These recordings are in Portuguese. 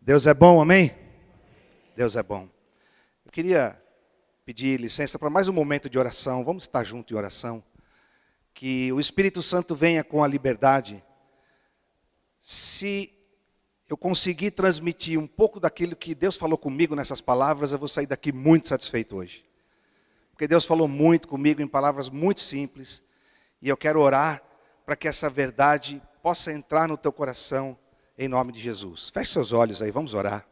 Deus é bom, amém? Deus é bom. Eu queria pedir licença para mais um momento de oração. Vamos estar juntos em oração. Que o Espírito Santo venha com a liberdade. Se eu conseguir transmitir um pouco daquilo que Deus falou comigo nessas palavras, eu vou sair daqui muito satisfeito hoje. Porque Deus falou muito comigo em palavras muito simples. E eu quero orar para que essa verdade possa entrar no teu coração, em nome de Jesus. Feche seus olhos aí, vamos orar.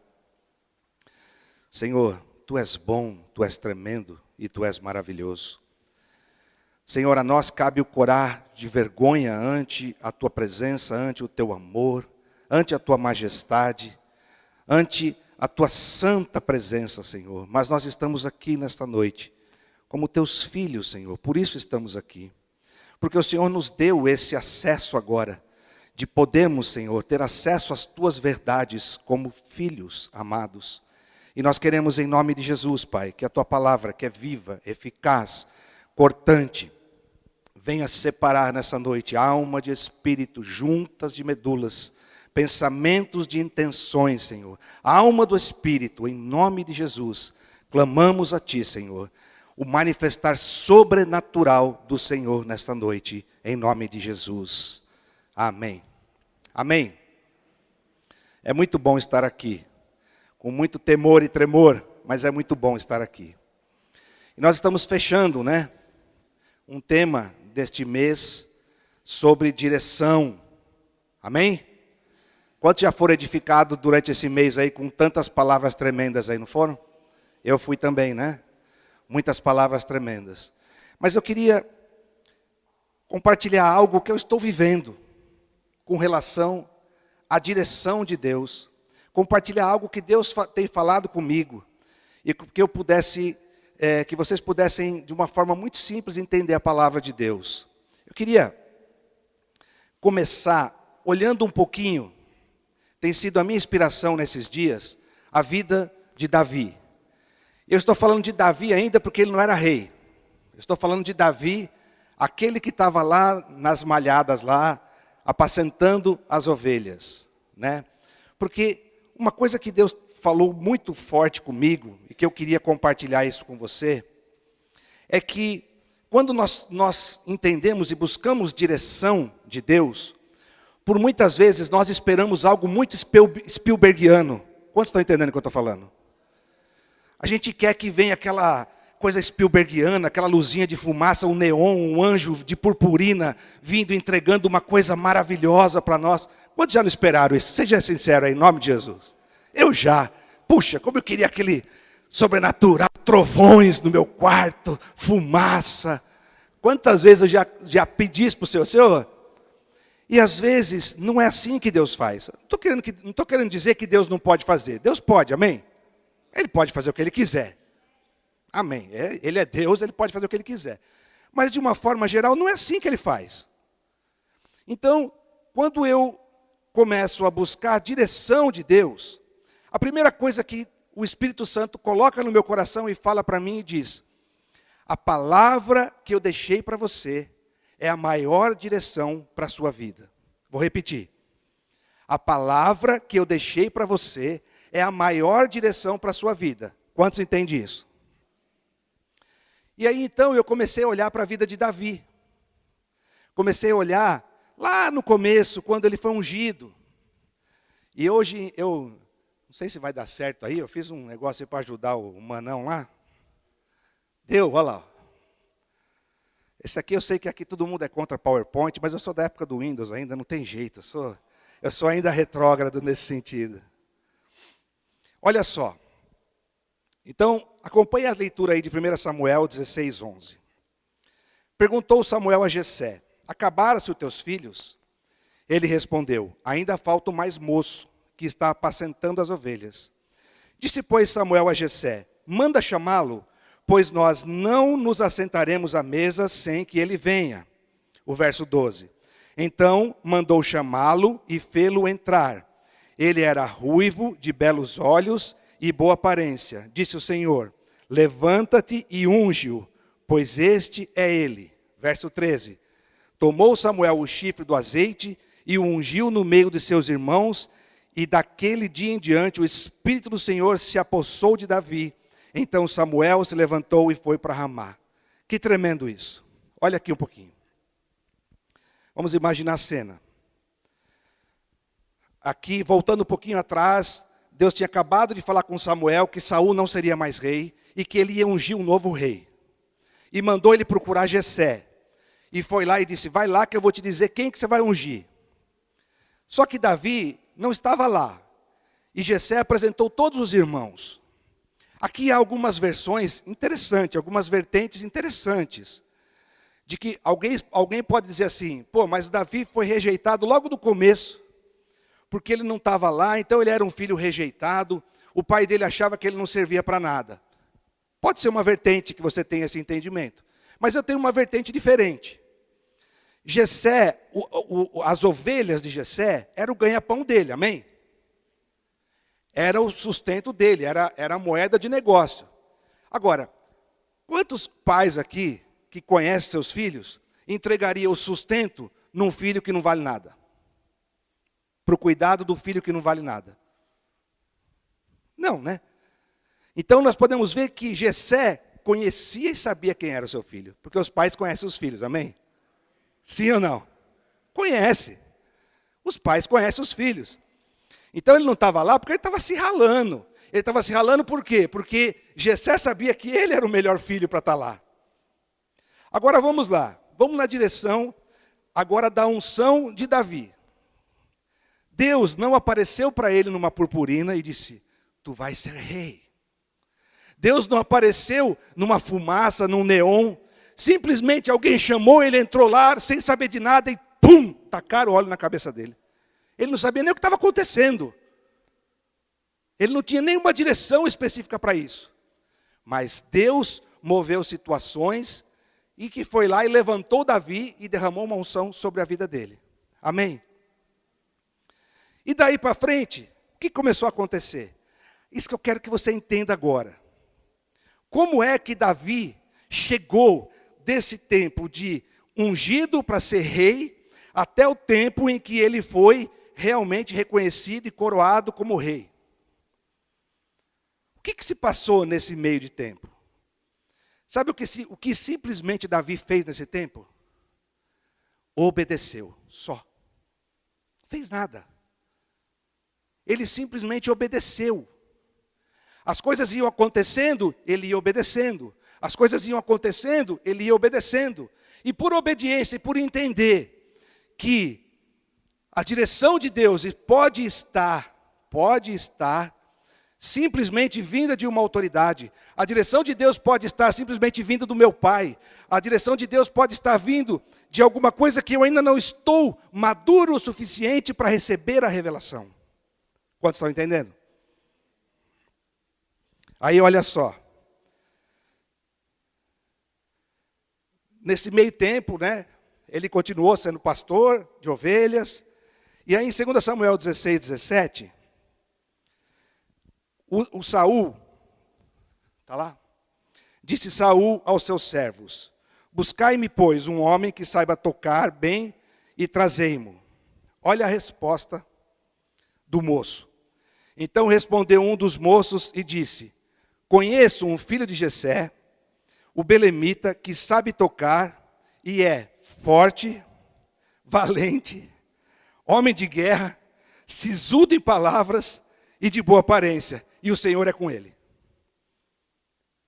Senhor, Tu és bom, Tu és tremendo e Tu és maravilhoso. Senhor, a nós cabe o corar de vergonha ante a Tua presença, ante o Teu amor, ante a Tua majestade, ante a Tua santa presença, Senhor. Mas nós estamos aqui nesta noite, como Teus filhos, Senhor, por isso estamos aqui. Porque o Senhor nos deu esse acesso agora, de podermos, Senhor, ter acesso às Tuas verdades como filhos amados. E nós queremos, em nome de Jesus, Pai, que a Tua palavra, que é viva, eficaz, cortante, venha separar nessa noite alma de espírito, juntas de medulas, pensamentos de intenções, Senhor. Alma do espírito, em nome de Jesus, clamamos a Ti, Senhor, o manifestar sobrenatural do Senhor nesta noite, em nome de Jesus. Amém. Amém. É muito bom estar aqui, com muito temor e tremor, mas é muito bom estar aqui. E nós estamos fechando, um tema deste mês sobre direção. Amém? Quantos já foram edificados durante esse mês aí com tantas palavras tremendas aí, não foram? Eu fui também, Muitas palavras tremendas. Mas eu queria compartilhar algo que eu estou vivendo com relação à direção de Deus. Compartilhar algo que Deus tem falado comigo. E que eu pudesse, que vocês pudessem, de uma forma muito simples, entender a palavra de Deus. Eu queria começar olhando um pouquinho, tem sido a minha inspiração nesses dias, a vida de Davi. Eu estou falando de Davi ainda porque ele não era rei. Eu estou falando de Davi, aquele que estava lá nas malhadas lá, apacentando as ovelhas, Porque uma coisa que Deus falou muito forte comigo, e que eu queria compartilhar isso com você, é que quando nós entendemos e buscamos direção de Deus, por muitas vezes nós esperamos algo muito Spielbergiano. Quantos estão entendendo o que eu estou falando? A gente quer que venha aquela coisa Spielbergiana, aquela luzinha de fumaça, um neon, um anjo de purpurina, vindo entregando uma coisa maravilhosa para nós. Quantos já não esperaram isso? Seja sincero aí, em nome de Jesus. Eu já. Puxa, como eu queria aquele sobrenatural, trovões no meu quarto, fumaça. Quantas vezes eu já pedi isso para o Senhor? E às vezes não é assim que Deus faz. Não estou querendo dizer que Deus não pode fazer. Deus pode, amém? Ele pode fazer o que Ele quiser. Amém. Ele é Deus, Ele pode fazer o que Ele quiser. Mas de uma forma geral, não é assim que Ele faz. Então, quando eu começo a buscar a direção de Deus, a primeira coisa que o Espírito Santo coloca no meu coração e fala para mim e diz: a palavra que eu deixei para você é a maior direção para a sua vida. Vou repetir. A palavra que eu deixei para você é a maior direção para a sua vida. Quantos entendem isso? E aí então eu comecei a olhar para a vida de Davi. Comecei a olhar lá no começo, quando ele foi ungido. E hoje eu não sei se vai dar certo aí, eu fiz um negócio para ajudar o Manão lá. Deu, olha lá. Esse aqui eu sei que aqui todo mundo é contra PowerPoint, mas eu sou da época do Windows ainda, não tem jeito. Eu sou ainda retrógrado nesse sentido. Olha só. Então, acompanhe a leitura aí de 1 Samuel 16, 11. Perguntou Samuel a Jessé: acabaram-se os teus filhos? Ele respondeu: ainda falta o mais moço, que está apacentando as ovelhas. Disse, pois, Samuel a Jessé: manda chamá-lo, pois nós não nos assentaremos à mesa sem que ele venha. O verso 12. Então mandou chamá-lo e fê-lo entrar. Ele era ruivo, de belos olhos e boa aparência. Disse o Senhor: levanta-te e unge-o, pois este é ele. Verso 13. Tomou Samuel o chifre do azeite e o ungiu no meio de seus irmãos, E daquele dia em diante o Espírito do Senhor se apossou de Davi. Então Samuel se levantou e foi para Ramá. Que tremendo isso. Olha aqui um pouquinho. Vamos imaginar a cena. Aqui, voltando um pouquinho atrás, Deus tinha acabado de falar com Samuel que Saul não seria mais rei e que ele ia ungir um novo rei. E mandou ele procurar Jessé. E foi lá e disse, vai lá que eu vou te dizer quem que você vai ungir. Só que Davi não estava lá. E Jessé apresentou todos os irmãos. Aqui há algumas versões interessantes, algumas vertentes interessantes. De que alguém pode dizer assim, pô, mas Davi foi rejeitado logo no começo. Porque ele não estava lá, então ele era um filho rejeitado. O pai dele achava que ele não servia para nada. Pode ser uma vertente que você tenha esse entendimento. Mas eu tenho uma vertente diferente. Jessé, as ovelhas de Jessé, era o ganha-pão dele, amém? Era o sustento dele, era a moeda de negócio. Agora, quantos pais aqui, que conhecem seus filhos, entregariam o sustento num filho que não vale nada? Para o cuidado do filho que não vale nada? Não, né? Então nós podemos ver que Jessé conhecia e sabia quem era o seu filho. Porque os pais conhecem os filhos, amém? Sim ou não? Conhece. Os pais conhecem os filhos. Então ele não estava lá porque ele estava se ralando. Ele estava se ralando por quê? Porque Jessé sabia que ele era o melhor filho para estar lá. Agora vamos lá. Vamos na direção agora da unção de Davi. Deus não apareceu para ele numa purpurina e disse, tu vais ser rei. Deus não apareceu numa fumaça, num neon. Simplesmente alguém chamou, ele entrou lá sem saber de nada e pum, tacaram óleo na cabeça dele. Ele não sabia nem o que estava acontecendo. Ele não tinha nenhuma direção específica para isso. Mas Deus moveu situações e que foi lá e levantou Davi e derramou uma unção sobre a vida dele. Amém? E daí para frente, o que começou a acontecer? Isso que eu quero que você entenda agora. Como é que Davi chegou desse tempo de ungido para ser rei, até o tempo em que ele foi realmente reconhecido e coroado como rei? O que se passou nesse meio de tempo? Sabe o que simplesmente Davi fez nesse tempo? Obedeceu, só. Não fez nada. Ele simplesmente obedeceu. As coisas iam acontecendo, ele ia obedecendo. As coisas iam acontecendo, ele ia obedecendo. E por obediência e por entender que a direção de Deus pode estar simplesmente vinda de uma autoridade. A direção de Deus pode estar simplesmente vinda do meu pai. A direção de Deus pode estar vindo de alguma coisa que eu ainda não estou maduro o suficiente para receber a revelação. Quantos estão entendendo? Aí olha só. Nesse meio tempo, né, ele continuou sendo pastor de ovelhas. E aí em 2 Samuel 16, 17, o Saul, está lá? Disse Saul aos seus servos, buscai-me, pois, um homem que saiba tocar bem e trazei-mo. Olha a resposta do moço. Então respondeu um dos moços e disse, conheço um filho de Jessé, o belemita, que sabe tocar e é forte, valente, homem de guerra, sisudo em palavras e de boa aparência. E o Senhor é com ele.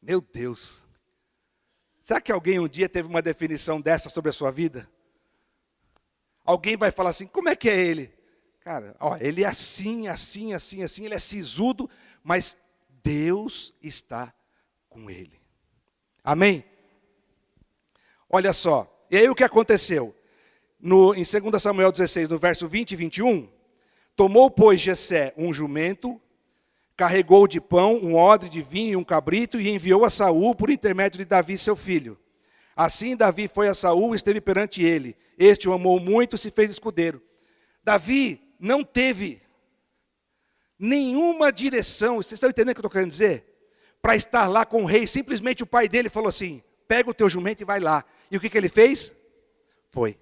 Meu Deus. Será que alguém um dia teve uma definição dessa sobre a sua vida? Alguém vai falar assim, como é que é ele? Cara, ó, ele é assim, assim, assim, assim, ele é sisudo, mas Deus está com ele. Amém? Olha só, e aí o que aconteceu? Em 2 Samuel 16, no verso 20 e 21, tomou, pois, Jessé um jumento, carregou de pão, um odre de vinho e um cabrito, e enviou a Saul por intermédio de Davi, seu filho. Assim Davi foi a Saul e esteve perante ele. Este o amou muito e se fez escudeiro. Davi não teve nenhuma direção, vocês estão entendendo o que eu estou querendo dizer? Para estar lá com o rei, simplesmente o pai dele falou assim, pega o teu jumento e vai lá. E o que ele fez? Foi.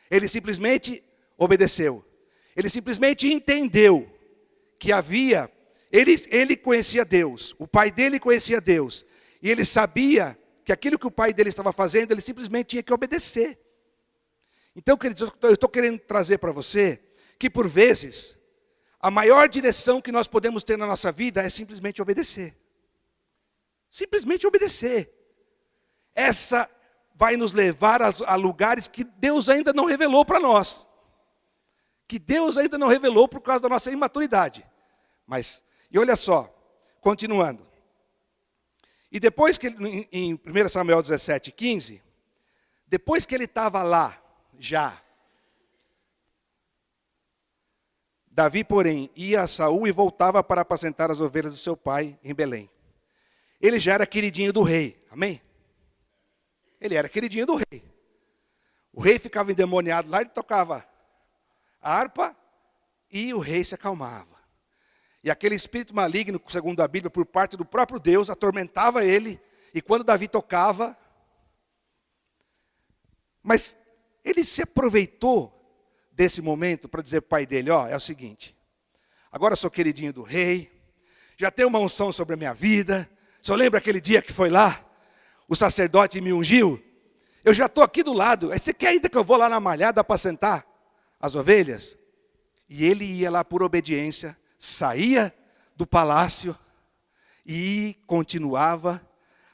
Ele simplesmente obedeceu. Ele simplesmente entendeu que havia, ele conhecia Deus, o pai dele conhecia Deus, e ele sabia que aquilo que o pai dele estava fazendo, ele simplesmente tinha que obedecer. Então, queridos, eu estou querendo trazer para você que por vezes, a maior direção que nós podemos ter na nossa vida é simplesmente obedecer. Simplesmente obedecer. Essa vai nos levar a lugares que Deus ainda não revelou para nós. Que Deus ainda não revelou por causa da nossa imaturidade. Mas, e olha só, continuando. E depois que, em 1 Samuel 17:15, depois que ele estava lá, já, Davi, porém, ia a Saul e voltava para apacentar as ovelhas do seu pai em Belém. Ele já era queridinho do rei, amém? Ele era queridinho do rei. O rei ficava endemoniado lá, ele tocava a harpa e o rei se acalmava. E aquele espírito maligno, segundo a Bíblia, por parte do próprio Deus, atormentava ele. E quando Davi tocava, mas ele se aproveitou desse momento para dizer para o pai dele, ó, é o seguinte, agora eu sou queridinho do rei, já tenho uma unção sobre a minha vida, o senhor lembra aquele dia que foi lá, o sacerdote me ungiu? Eu já estou aqui do lado, aí você quer ainda que eu vou lá na malhada apacentar as ovelhas? E ele ia lá por obediência, saía do palácio e continuava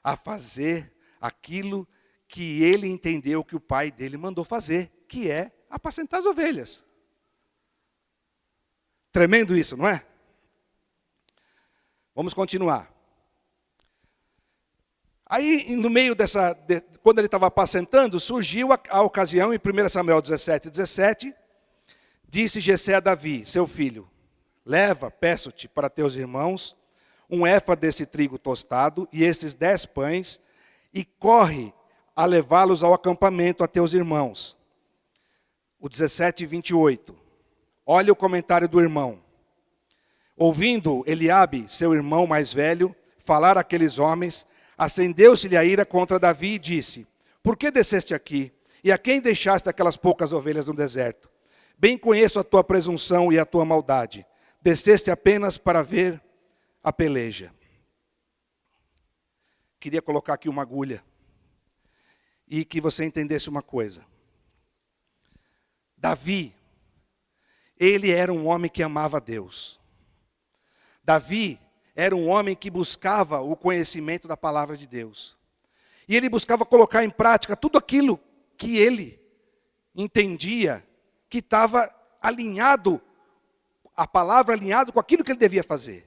a fazer aquilo que ele entendeu que o pai dele mandou fazer, que é apacentar as ovelhas. Tremendo isso, não é? Vamos continuar. Aí, no meio quando ele estava apacentando, surgiu a ocasião, em 1 Samuel 17:17, disse Jessé a Davi, seu filho, leva, peço-te para teus irmãos, um éfa desse trigo tostado e esses 10 pães, e corre a levá-los ao acampamento a teus irmãos. O 17:28. Olha o comentário do irmão. Ouvindo Eliabe, seu irmão mais velho, falar àqueles homens, acendeu-se-lhe a ira contra Davi e disse, por que desceste aqui? E a quem deixaste aquelas poucas ovelhas no deserto? Bem conheço a tua presunção e a tua maldade. Desceste apenas para ver a peleja. Queria colocar aqui uma agulha. E que você entendesse uma coisa. Davi, ele era um homem que amava Deus. Davi era um homem que buscava o conhecimento da palavra de Deus. E ele buscava colocar em prática tudo aquilo que ele entendia que estava alinhado, a palavra alinhado com aquilo que ele devia fazer.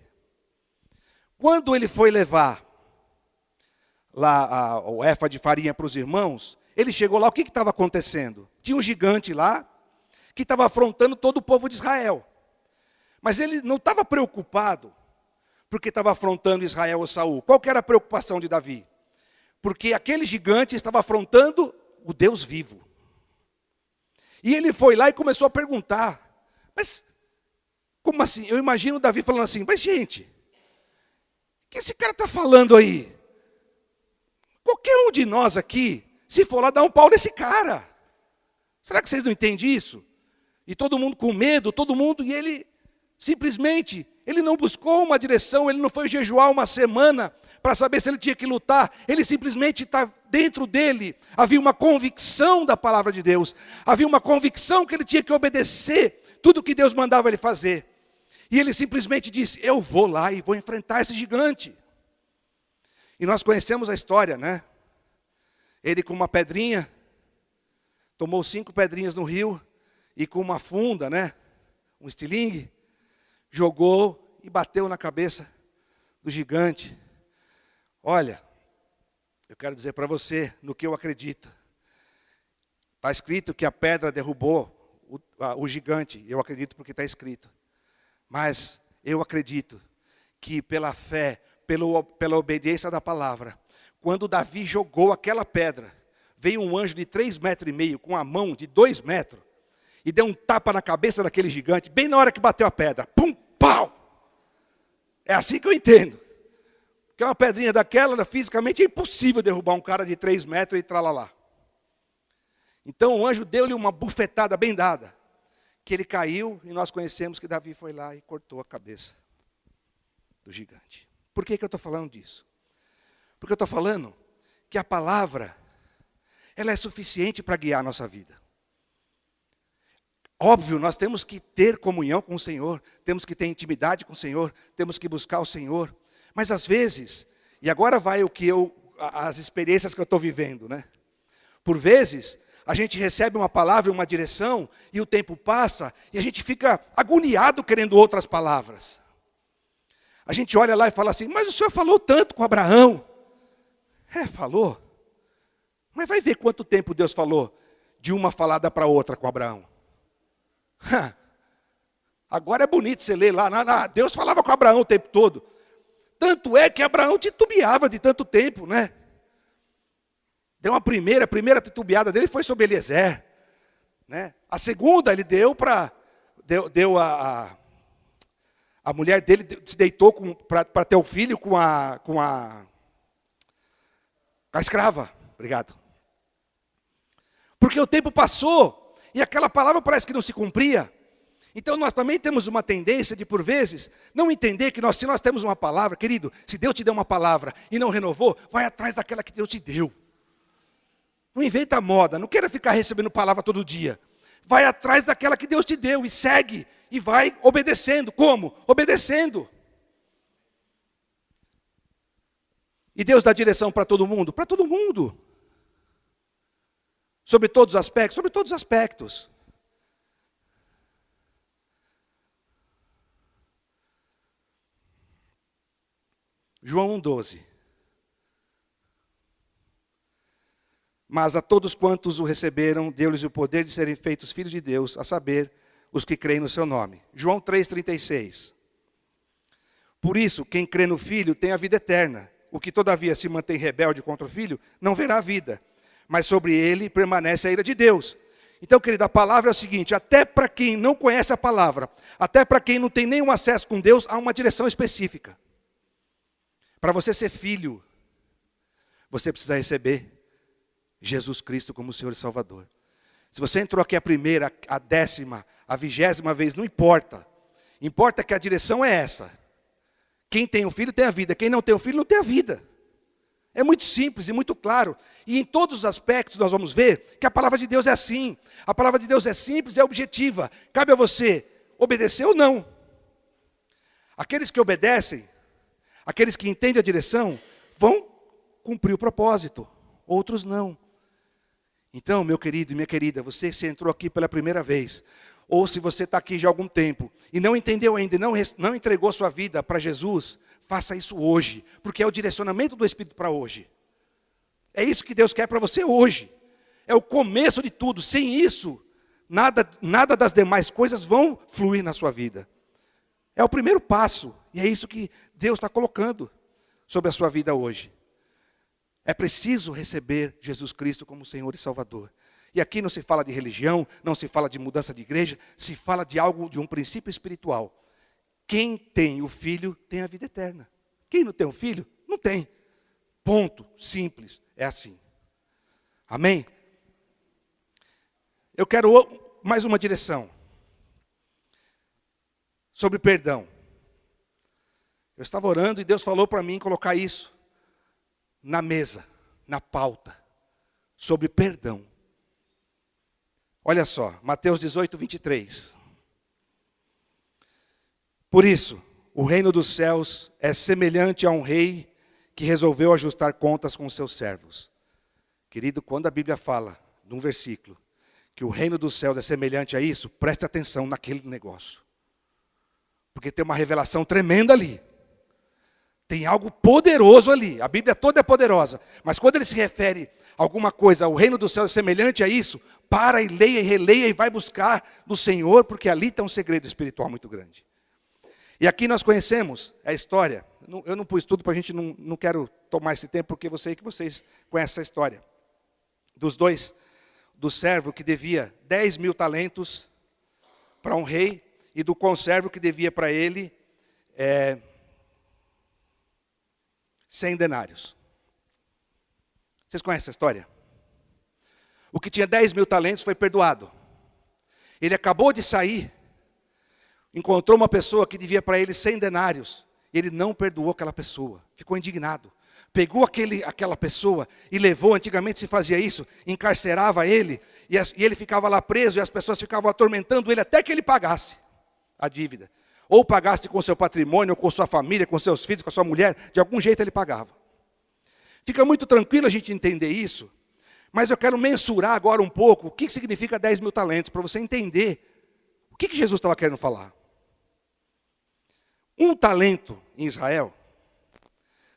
Quando ele foi levar lá o éfa de farinha para os irmãos, ele chegou lá, o que estava acontecendo? Tinha um gigante lá, que estava afrontando todo o povo de Israel. Mas ele não estava preocupado, porque estava afrontando Israel ou Saul. Qual que era a preocupação de Davi? Porque aquele gigante estava afrontando o Deus vivo. E ele foi lá e começou a perguntar, mas como assim? Eu imagino Davi falando assim, mas gente, o que esse cara está falando aí? Qualquer um de nós aqui, se for lá, dá um pau nesse cara. Será que vocês não entendem isso? E todo mundo com medo, e ele simplesmente, ele não buscou uma direção, ele não foi jejuar uma semana para saber se ele tinha que lutar. Ele simplesmente está dentro dele. Havia uma convicção da palavra de Deus. Havia uma convicção que ele tinha que obedecer tudo que Deus mandava ele fazer. E ele simplesmente disse, eu vou lá e vou enfrentar esse gigante. E nós conhecemos a história, né? Ele com uma pedrinha, tomou 5 pedrinhas no rio, e com uma funda, né? Um estilingue, jogou e bateu na cabeça do gigante. Olha, eu quero dizer para você, no que eu acredito. Está escrito que a pedra derrubou o gigante, eu acredito porque está escrito. Mas eu acredito que pela fé, pela obediência da palavra, quando Davi jogou aquela pedra, veio um anjo de 3,5 metros, com a mão de 2 metros, e deu um tapa na cabeça daquele gigante, bem na hora que bateu a pedra. Pum, pau! É assim que eu entendo. Porque uma pedrinha daquela, fisicamente, é impossível derrubar um cara de 3 metros e tralalá. Então o anjo deu-lhe uma bufetada bem dada, que ele caiu e nós conhecemos que Davi foi lá e cortou a cabeça do gigante. Por que eu estou falando disso? Porque eu estou falando que a palavra, ela é suficiente para guiar a nossa vida. Óbvio, nós temos que ter comunhão com o Senhor, temos que ter intimidade com o Senhor, temos que buscar o Senhor. Mas às vezes, e agora vai as experiências que eu estou vivendo, né? Por vezes, a gente recebe uma palavra, uma direção, e o tempo passa, e a gente fica agoniado querendo outras palavras. A gente olha lá e fala assim, mas o Senhor falou tanto com Abraão. Falou. Mas vai ver quanto tempo Deus falou de uma falada para outra com Abraão. Agora é bonito você ler lá, Deus falava com Abraão o tempo todo. Tanto é que Abraão titubeava de tanto tempo, né? Deu a primeira titubeada dele foi sobre Eliezer, né? A segunda ele deu para a mulher dele se deitou para ter o filho com a escrava. Obrigado. Porque o tempo passou e aquela palavra parece que não se cumpria. Então nós também temos uma tendência de, por vezes, não entender que se nós temos uma palavra, querido, se Deus te deu uma palavra e não renovou, vai atrás daquela que Deus te deu. Não inventa moda, não queira ficar recebendo palavra todo dia. Vai atrás daquela que Deus te deu e segue e vai obedecendo. Como? Obedecendo. E Deus dá direção para todo mundo? Para todo mundo. Sobre todos os aspectos? Sobre todos os aspectos. João 1,12. Mas a todos quantos o receberam, deu-lhes o poder de serem feitos filhos de Deus, a saber, os que creem no seu nome. João 3,36. Por isso, quem crê no Filho tem a vida eterna. O que todavia se mantém rebelde contra o Filho, não verá a vida. Mas sobre ele permanece a ira de Deus. Então, querido, a palavra é o seguinte, até para quem não conhece a palavra, até para quem não tem nenhum acesso com Deus, há uma direção específica. Para você ser filho, você precisa receber Jesus Cristo como Senhor e Salvador. Se você entrou aqui a primeira, a 10ª, a 20ª vez, não importa. Importa que a direção é essa. Quem tem o filho tem a vida, quem não tem o filho não tem a vida. É muito simples e muito claro. E em todos os aspectos nós vamos ver que a palavra de Deus é assim. A palavra de Deus é simples, é objetiva. Cabe a você obedecer ou não. Aqueles que obedecem, aqueles que entendem a direção, vão cumprir o propósito. Outros não. Então, meu querido e minha querida, você se entrou aqui pela primeira vez, ou se você está aqui já há algum tempo, e não entendeu ainda, não entregou sua vida para Jesus, faça isso hoje, porque é o direcionamento do Espírito para hoje. É isso que Deus quer para você hoje. É o começo de tudo. Sem isso, nada das demais coisas vão fluir na sua vida. É o primeiro passo, e é isso que Deus está colocando sobre a sua vida hoje. É preciso receber Jesus Cristo como Senhor e Salvador. E aqui não se fala de religião, não se fala de mudança de igreja, se fala de algo, de um princípio espiritual. Quem tem o Filho tem a vida eterna. Quem não tem o Filho, não tem. Ponto. Simples. É assim. Amém? Eu quero mais uma direção. Sobre perdão. Eu estava orando e Deus falou para mim colocar isso na mesa, na pauta, sobre perdão. Olha só, Mateus 18, 23. Por isso, o reino dos céus é semelhante a um rei que resolveu ajustar contas com seus servos. Querido, quando a Bíblia fala, num versículo, que o reino dos céus é semelhante a isso, preste atenção naquele negócio. Porque tem uma revelação tremenda ali. Tem algo poderoso ali. A Bíblia toda é poderosa. Mas quando ele se refere a alguma coisa, o reino dos céus é semelhante a isso, para e leia e releia e vai buscar do Senhor, porque ali está um segredo espiritual muito grande. E aqui nós conhecemos a história. Eu não pus tudo para a gente, não quero tomar esse tempo, porque eu sei que vocês conhecem essa história. Do servo que devia 10.000 talentos para um rei, e do conservo que devia para ele 100 denários. Vocês conhecem essa história? O que tinha 10.000 talentos foi perdoado. Ele acabou de sair, encontrou uma pessoa que devia para ele 100 denários. E ele não perdoou aquela pessoa, ficou indignado. Pegou aquela pessoa e levou, antigamente se fazia isso, encarcerava ele, e ele ficava lá preso, e as pessoas ficavam atormentando ele até que ele pagasse a dívida. Ou pagasse com seu patrimônio, ou com sua família, com seus filhos, com a sua mulher, de algum jeito ele pagava. Fica muito tranquilo a gente entender isso, mas eu quero mensurar agora um pouco o que significa 10 mil talentos, para você entender o que Jesus estava querendo falar. Um talento em Israel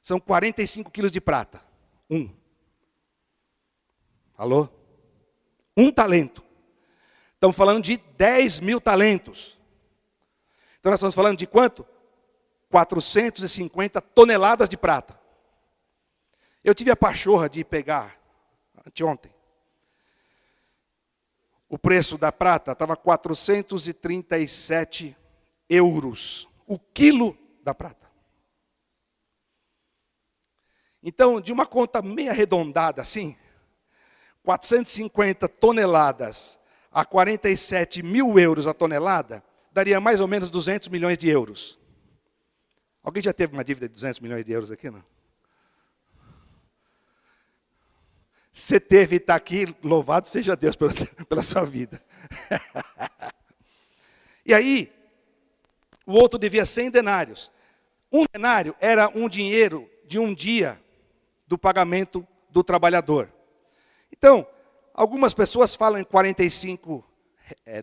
são 45 quilos de prata. Alô? Um talento. Estamos falando de 10 mil talentos. Então nós estamos falando de quanto? 450 toneladas de prata. Eu tive a pachorra de pegar, anteontem, o preço da prata estava 437 euros. O quilo da prata. Então, de uma conta meio arredondada assim, 450 toneladas a 47 mil euros a tonelada, daria mais ou menos 200 milhões de euros. Alguém já teve uma dívida de 200 milhões de euros aqui, não? Você teve e está aqui, louvado seja Deus pela sua vida. E aí, o outro devia 100 denários. Um denário era um dinheiro de um dia do pagamento do trabalhador. Então, algumas pessoas falam em 45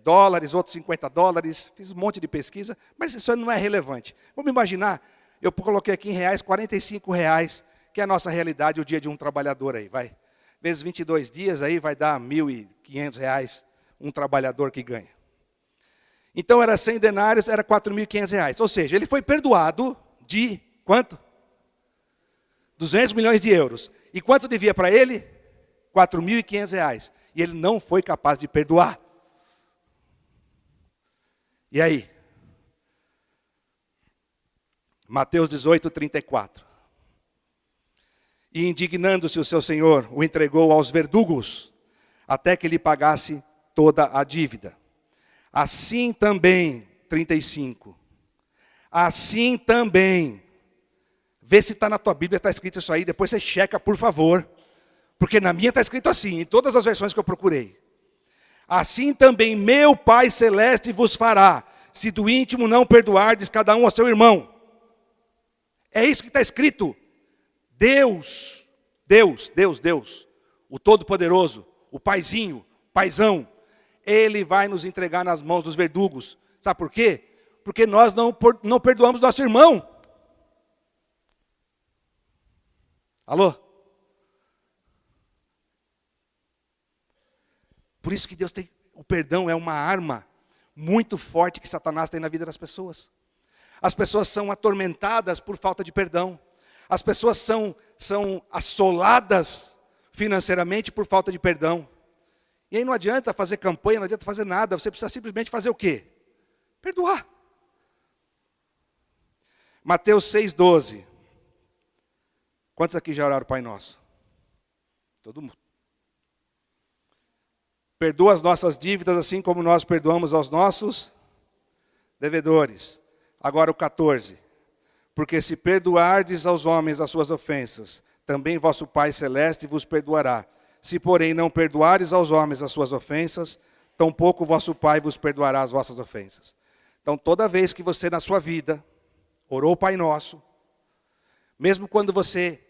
dólares, outros 50 dólares. Fiz um monte de pesquisa, mas isso não é relevante. Vamos imaginar, eu coloquei aqui em reais, 45 reais, que é a nossa realidade, o dia de um trabalhador aí, vai. Vezes 22 dias, aí vai dar 1.500 reais um trabalhador que ganha. Então, era 100 denários, era 4.500 reais. Ou seja, ele foi perdoado de quanto? 200 milhões de euros. E quanto devia para ele? 4.500 reais. E ele não foi capaz de perdoar. E aí? Mateus 18, 34. E indignando-se o seu senhor, o entregou aos verdugos, até que lhe pagasse toda a dívida. Assim também, 35. Assim também. Vê se está na tua Bíblia, está escrito isso aí, depois você checa, por favor. Porque na minha está escrito assim, em todas as versões que eu procurei. Assim também meu Pai Celeste vos fará, se do íntimo não perdoardes cada um a seu irmão. É isso que está escrito. Deus, o Todo-Poderoso, o Paizinho, Paizão, Ele vai nos entregar nas mãos dos verdugos. Sabe por quê? Porque nós não perdoamos nosso irmão. Alô? Por isso que Deus tem, o perdão é uma arma muito forte que Satanás tem na vida das pessoas. As pessoas são atormentadas por falta de perdão. As pessoas são assoladas financeiramente por falta de perdão. E aí não adianta fazer campanha, não adianta fazer nada. Você precisa simplesmente fazer o quê? Perdoar. Mateus 6,12. Quantos aqui já oraram o Pai Nosso? Todo mundo. Perdoa as nossas dívidas assim como nós perdoamos aos nossos devedores. Agora o 14. Porque se perdoardes aos homens as suas ofensas, também vosso Pai Celeste vos perdoará. Se, porém, não perdoares aos homens as suas ofensas, tampouco vosso Pai vos perdoará as vossas ofensas. Então, toda vez que você na sua vida orou o Pai Nosso, mesmo quando você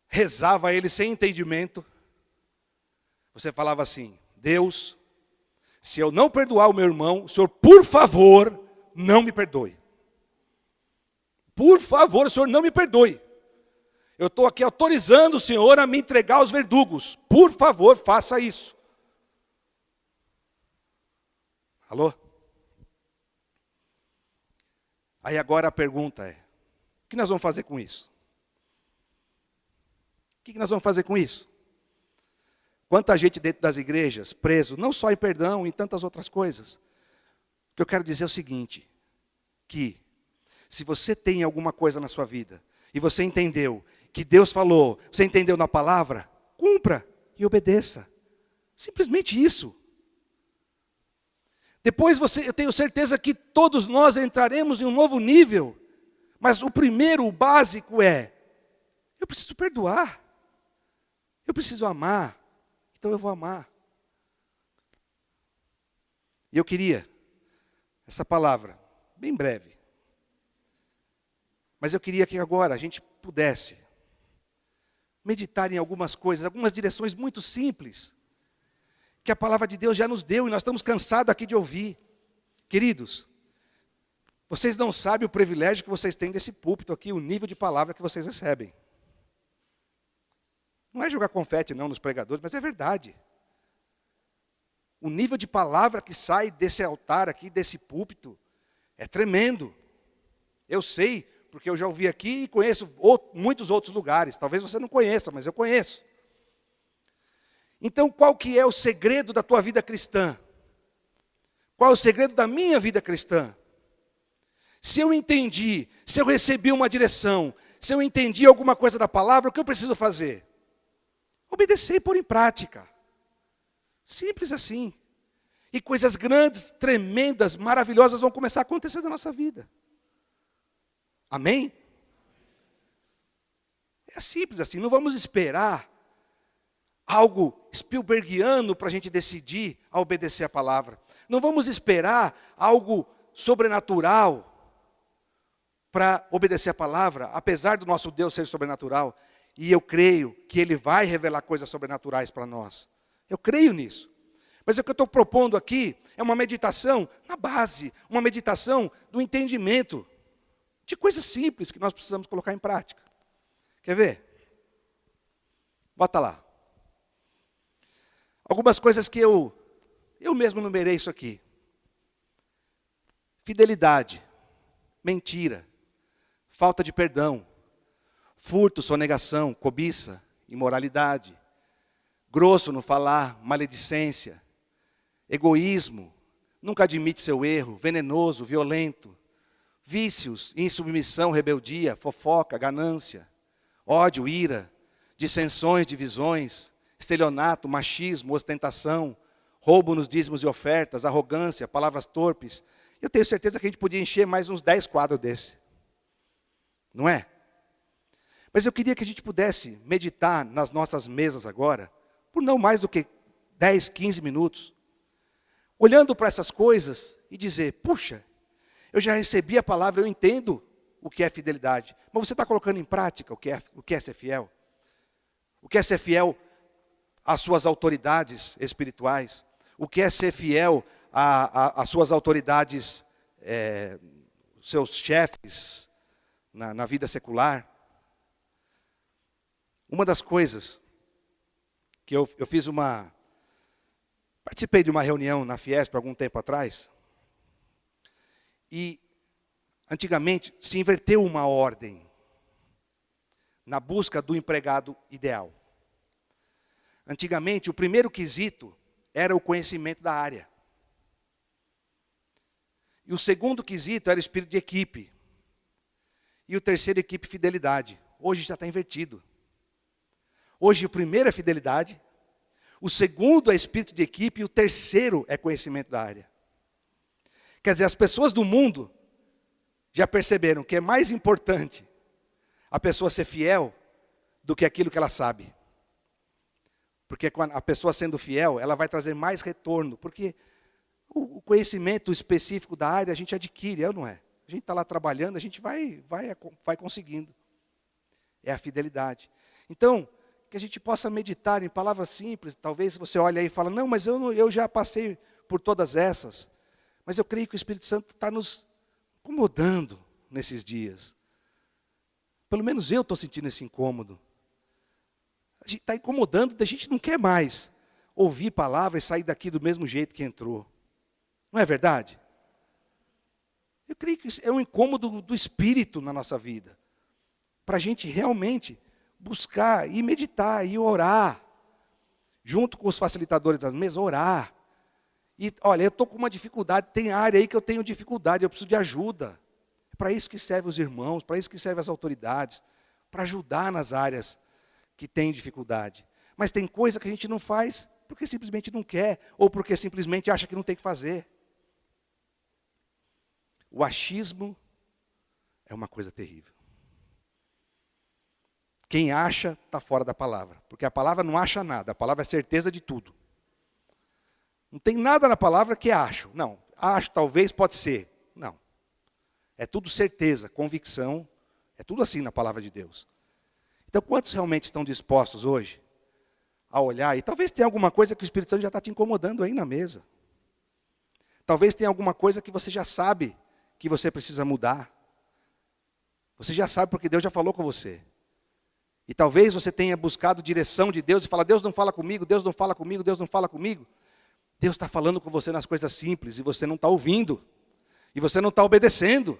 rezava a Ele sem entendimento, você falava assim: Deus, se eu não perdoar o meu irmão, o Senhor, por favor, não me perdoe. Por favor, o Senhor, não me perdoe. Eu estou aqui autorizando o Senhor a me entregar aos verdugos. Por favor, faça isso. Alô? Aí agora a pergunta é: o que nós vamos fazer com isso? O que nós vamos fazer com isso? Quanta gente dentro das igrejas, preso, não só em perdão, em tantas outras coisas. O que eu quero dizer é o seguinte, que se você tem alguma coisa na sua vida, e você entendeu que Deus falou, você entendeu na palavra, cumpra e obedeça. Simplesmente isso. Depois eu tenho certeza que todos nós entraremos em um novo nível. Mas o primeiro, o básico é, eu preciso perdoar. Eu preciso amar. Então eu vou amar. E eu queria essa palavra, bem breve. Mas eu queria que agora a gente pudesse meditar em algumas coisas, algumas direções muito simples, que a palavra de Deus já nos deu e nós estamos cansados aqui de ouvir. Queridos, vocês não sabem o privilégio que vocês têm desse púlpito aqui, o nível de palavra que vocês recebem. Não é jogar confete não nos pregadores, mas é verdade. O nível de palavra que sai desse altar aqui, desse púlpito, é tremendo. Eu sei, porque eu já ouvi aqui e conheço muitos outros lugares. Talvez você não conheça, mas eu conheço. Então, qual que é o segredo da tua vida cristã? Qual é o segredo da minha vida cristã? Se eu entendi, se eu recebi uma direção, se eu entendi alguma coisa da palavra, o que eu preciso fazer? Obedecer e pôr em prática. Simples assim. E coisas grandes, tremendas, maravilhosas vão começar a acontecer na nossa vida. Amém? É simples assim, não vamos esperar algo Spielbergiano para a gente decidir a obedecer a palavra. Não vamos esperar algo sobrenatural para obedecer a palavra, apesar do nosso Deus ser sobrenatural. E eu creio que Ele vai revelar coisas sobrenaturais para nós. Eu creio nisso. Mas o que eu estou propondo aqui é uma meditação na base, uma meditação do entendimento de coisas simples que nós precisamos colocar em prática. Quer ver? Bota lá. Algumas coisas que eu mesmo numerei isso aqui. Fidelidade, mentira, falta de perdão, furto, sonegação, cobiça, imoralidade, grosso no falar, maledicência, egoísmo, nunca admite seu erro, venenoso, violento, vícios, insubmissão, rebeldia, fofoca, ganância, ódio, ira, dissensões, divisões, estelionato, machismo, ostentação, roubo nos dízimos e ofertas, arrogância, palavras torpes. Eu tenho certeza que a gente podia encher mais uns 10 quadros desse. Não é? Mas eu queria que a gente pudesse meditar nas nossas mesas agora, por não mais do que 10, 15 minutos, olhando para essas coisas e dizer, puxa, eu já recebi a palavra, eu entendo o que é fidelidade, mas você está colocando em prática o que é ser fiel? O que é ser fiel às suas autoridades espirituais? O que é ser fiel às suas autoridades, seus chefes na vida secular? Uma das coisas que eu participei de uma reunião na Fiesp algum tempo atrás, e antigamente se inverteu uma ordem na busca do empregado ideal. Antigamente o primeiro quesito era o conhecimento da área. E o segundo quesito era o espírito de equipe. E o terceiro, equipe, fidelidade. Hoje já está invertido. Hoje o primeiro é fidelidade, o segundo é espírito de equipe e o terceiro é conhecimento da área. Quer dizer, as pessoas do mundo já perceberam que é mais importante a pessoa ser fiel do que aquilo que ela sabe. Porque a pessoa sendo fiel, ela vai trazer mais retorno. Porque o conhecimento específico da área a gente adquire, não é? A gente está lá trabalhando, a gente vai conseguindo. É a fidelidade. Então, que a gente possa meditar em palavras simples. Talvez você olhe aí e fale, não, mas eu já passei por todas essas. Mas eu creio que o Espírito Santo está nos incomodando nesses dias. Pelo menos eu estou sentindo esse incômodo. A gente está incomodando, a gente não quer mais ouvir palavras e sair daqui do mesmo jeito que entrou. Não é verdade? Eu creio que isso é um incômodo do Espírito na nossa vida. Para a gente realmente buscar e meditar e orar. Junto com os facilitadores das mesas, orar. E olha, eu estou com uma dificuldade, tem área aí que eu tenho dificuldade, eu preciso de ajuda. É para isso que servem os irmãos, para isso que servem as autoridades. Para ajudar nas áreas que tem dificuldade. Mas tem coisa que a gente não faz porque simplesmente não quer, ou porque simplesmente acha que não tem que fazer. O achismo é uma coisa terrível. Quem acha está fora da palavra, porque a palavra não acha nada, a palavra é certeza de tudo. Não tem nada na palavra que acho. Não, acho, talvez, pode ser. Não. É tudo certeza, convicção, é tudo assim na palavra de Deus. Então, quantos realmente estão dispostos hoje a olhar? E talvez tenha alguma coisa que o Espírito Santo já está te incomodando aí na mesa. Talvez tenha alguma coisa que você já sabe que você precisa mudar. Você já sabe porque Deus já falou com você. E talvez você tenha buscado direção de Deus e fala, Deus não fala comigo, Deus não fala comigo, Deus não fala comigo. Deus está falando com você nas coisas simples e você não está ouvindo. E você não está obedecendo.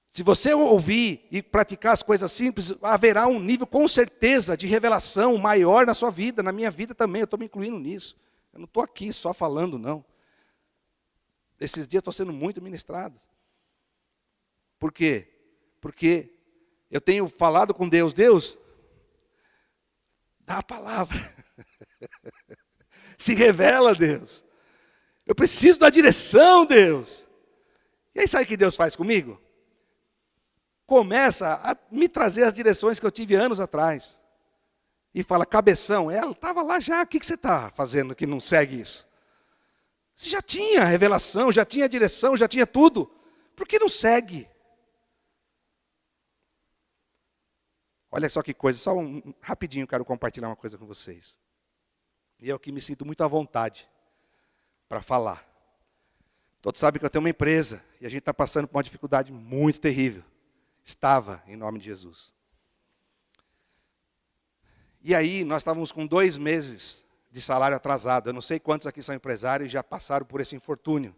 Se você ouvir e praticar as coisas simples, haverá um nível com certeza de revelação maior na sua vida, na minha vida também, eu estou me incluindo nisso. Eu não estou aqui só falando, não. Esses dias estou sendo muito ministrado. Por quê? Porque eu tenho falado com Deus, Deus, dá a palavra. Se revela, Deus. Eu preciso da direção, Deus. E aí sabe o que Deus faz comigo? Começa a me trazer as direções que eu tive anos atrás. E fala, cabeção, ela estava lá já, o que você está fazendo que não segue isso? Você já tinha revelação, já tinha direção, já tinha tudo. Por que não segue? Olha só que coisa, só rapidinho quero compartilhar uma coisa com vocês. E eu que me sinto muito à vontade para falar. Todos sabem que eu tenho uma empresa e a gente está passando por uma dificuldade muito terrível. Estava, em nome de Jesus. E aí, nós estávamos com 2 meses de salário atrasado. Eu não sei quantos aqui são empresários e já passaram por esse infortúnio.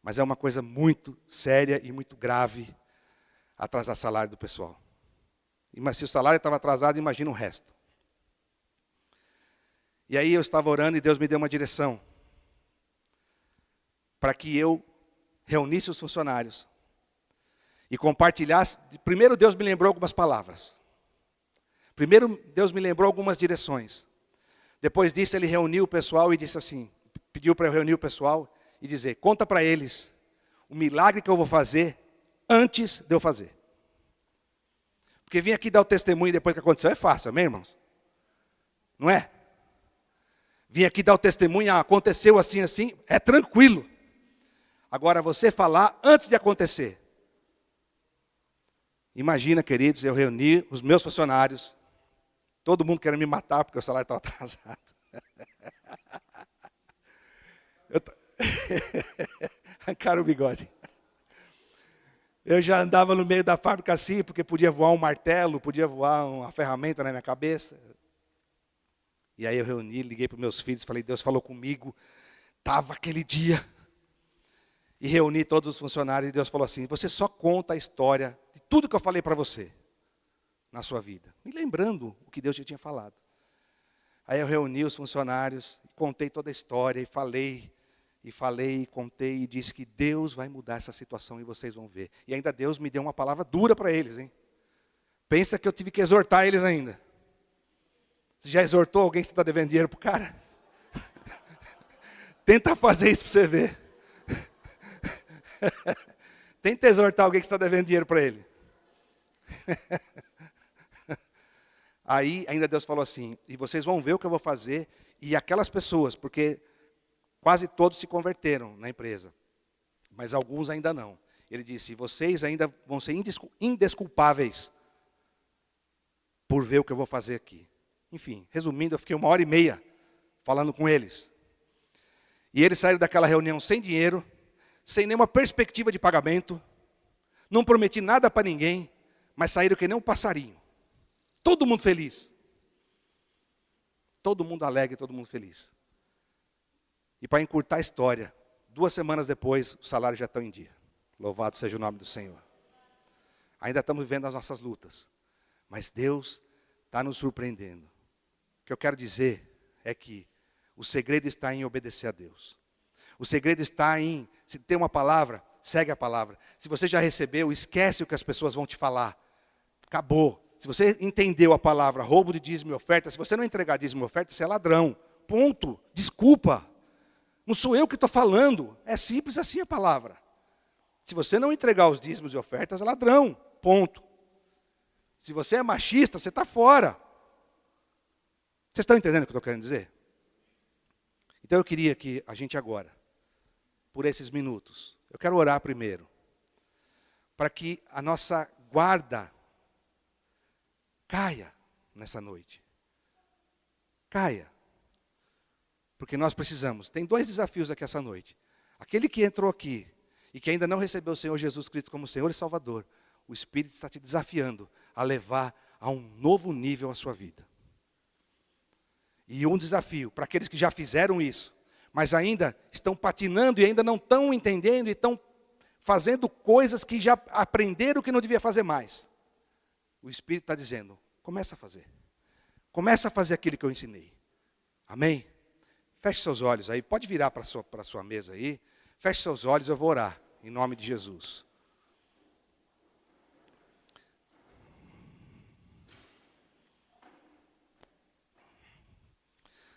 Mas é uma coisa muito séria e muito grave atrasar salário do pessoal. Mas se o salário estava atrasado, imagina o resto. E aí eu estava orando e Deus me deu uma direção. Para que eu reunisse os funcionários. E compartilhasse. Primeiro Deus me lembrou algumas palavras. Primeiro Deus me lembrou algumas direções. Depois disso ele reuniu o pessoal e disse assim. Pediu para eu reunir o pessoal e dizer. Conta para eles o milagre que eu vou fazer antes de eu fazer. Porque vir aqui dar o testemunho depois que aconteceu é fácil, amém, irmãos? Não é? Vir aqui dar o testemunho, aconteceu assim, assim, é tranquilo. Agora você falar antes de acontecer. Imagina, queridos, eu reuni os meus funcionários, todo mundo querendo me matar porque o salário estava atrasado. Arrancaram o bigode. Eu já andava no meio da fábrica assim, porque podia voar um martelo, podia voar uma ferramenta na minha cabeça. E aí eu reuni, liguei para os meus filhos, falei, Deus falou comigo, estava aquele dia. E reuni todos os funcionários e Deus falou assim, você só conta a história de tudo que eu falei para você na sua vida. Me lembrando o que Deus já tinha falado. Aí eu reuni os funcionários, contei toda a história e falei, contei e disse que Deus vai mudar essa situação e vocês vão ver. E ainda Deus me deu uma palavra dura para eles, hein? Pensa que eu tive que exortar eles ainda. Você já exortou alguém que você está devendo dinheiro para o cara? Tenta fazer isso para você ver. Tenta exortar alguém que está devendo dinheiro para ele. Aí ainda Deus falou assim, e vocês vão ver o que eu vou fazer, e aquelas pessoas, porque quase todos se converteram na empresa, mas alguns ainda não. Ele disse, vocês ainda vão ser indesculpáveis por ver o que eu vou fazer aqui. Enfim, resumindo, eu fiquei 1h30 falando com eles. E eles saíram daquela reunião sem dinheiro, sem nenhuma perspectiva de pagamento, não prometi nada para ninguém, mas saíram que nem um passarinho. Todo mundo feliz. Todo mundo alegre, todo mundo feliz. E para encurtar a história, 2 semanas depois, o salário já está em dia. Louvado seja o nome do Senhor. Ainda estamos vivendo as nossas lutas, mas Deus está nos surpreendendo. O que eu quero dizer é que o segredo está em obedecer a Deus. O segredo está em, se tem uma palavra, segue a palavra. Se você já recebeu, esquece o que as pessoas vão te falar. Acabou. Se você entendeu a palavra roubo de dízimo e oferta, se você não entregar dízimo e oferta, você é ladrão. Ponto. Desculpa. Não sou eu que estou falando. É simples assim a palavra. Se você não entregar os dízimos e ofertas, é ladrão. Ponto. Se você é machista, você está fora. Vocês estão entendendo o que eu estou querendo dizer? Então eu queria que a gente agora, por esses minutos, eu quero orar primeiro, para que a nossa guarda caia nessa noite. Caia. Porque nós precisamos. Tem 2 desafios aqui essa noite. Aquele que entrou aqui e que ainda não recebeu o Senhor Jesus Cristo como Senhor e Salvador, o Espírito está te desafiando a levar a um novo nível a sua vida. E um desafio para aqueles que já fizeram isso, mas ainda estão patinando e ainda não estão entendendo e estão fazendo coisas que já aprenderam que não devia fazer mais. O Espírito está dizendo, começa a fazer. Começa a fazer aquilo que eu ensinei. Amém? Feche seus olhos aí, pode virar para a sua mesa aí. Feche seus olhos, eu vou orar, em nome de Jesus.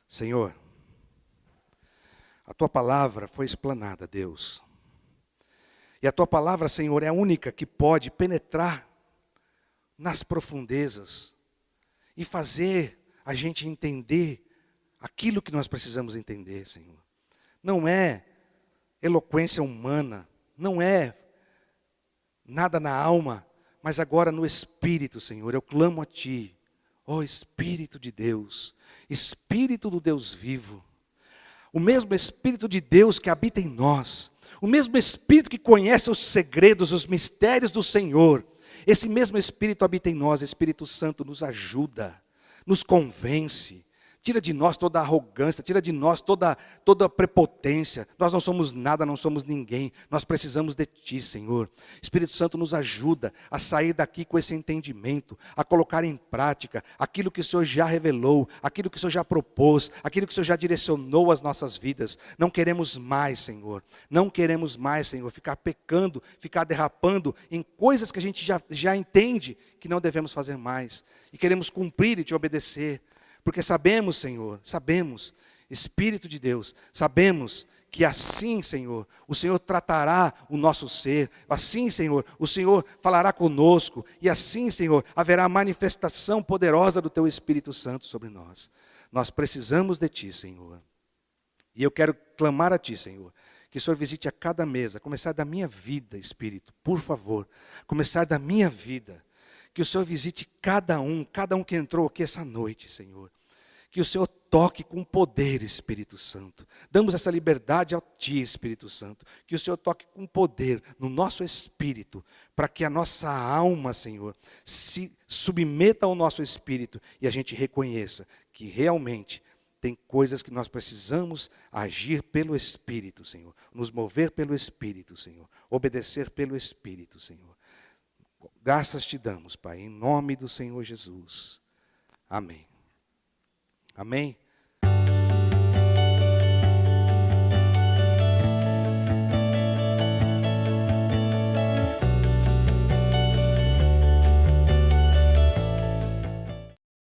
Senhor, a Tua palavra foi explanada, Deus. E a Tua palavra, Senhor, é a única que pode penetrar nas profundezas e fazer a gente entender aquilo que nós precisamos entender, Senhor. Não é eloquência humana, não é nada na alma, mas agora no Espírito, Senhor, eu clamo a Ti, ó Espírito de Deus, Espírito do Deus vivo, o mesmo Espírito de Deus que habita em nós, o mesmo Espírito que conhece os segredos, os mistérios do Senhor, esse mesmo Espírito habita em nós, Espírito Santo nos ajuda, nos convence, tira de nós toda a arrogância, tira de nós toda a prepotência. Nós não somos nada, não somos ninguém. Nós precisamos de Ti, Senhor. Espírito Santo nos ajuda a sair daqui com esse entendimento, a colocar em prática aquilo que o Senhor já revelou, aquilo que o Senhor já propôs, aquilo que o Senhor já direcionou às nossas vidas. Não queremos mais, Senhor. Não queremos mais, Senhor, ficar pecando, ficar derrapando em coisas que a gente já entende que não devemos fazer mais. E queremos cumprir e Te obedecer. Porque sabemos, Senhor, sabemos, Espírito de Deus, sabemos que assim, Senhor, o Senhor tratará o nosso ser. Assim, Senhor, o Senhor falará conosco. E assim, Senhor, haverá manifestação poderosa do Teu Espírito Santo sobre nós. Nós precisamos de Ti, Senhor. E eu quero clamar a Ti, Senhor, que o Senhor visite a cada mesa, começar da minha vida, Espírito, por favor, começar da minha vida. Que o Senhor visite cada um que entrou aqui essa noite, Senhor. Que o Senhor toque com poder, Espírito Santo. Damos essa liberdade a Ti, Espírito Santo. Que o Senhor toque com poder no nosso espírito, para que a nossa alma, Senhor, se submeta ao nosso espírito e a gente reconheça que realmente tem coisas que nós precisamos agir pelo Espírito, Senhor. Nos mover pelo Espírito, Senhor. Obedecer pelo Espírito, Senhor. Graças Te damos, Pai, em nome do Senhor Jesus. Amém. Amém.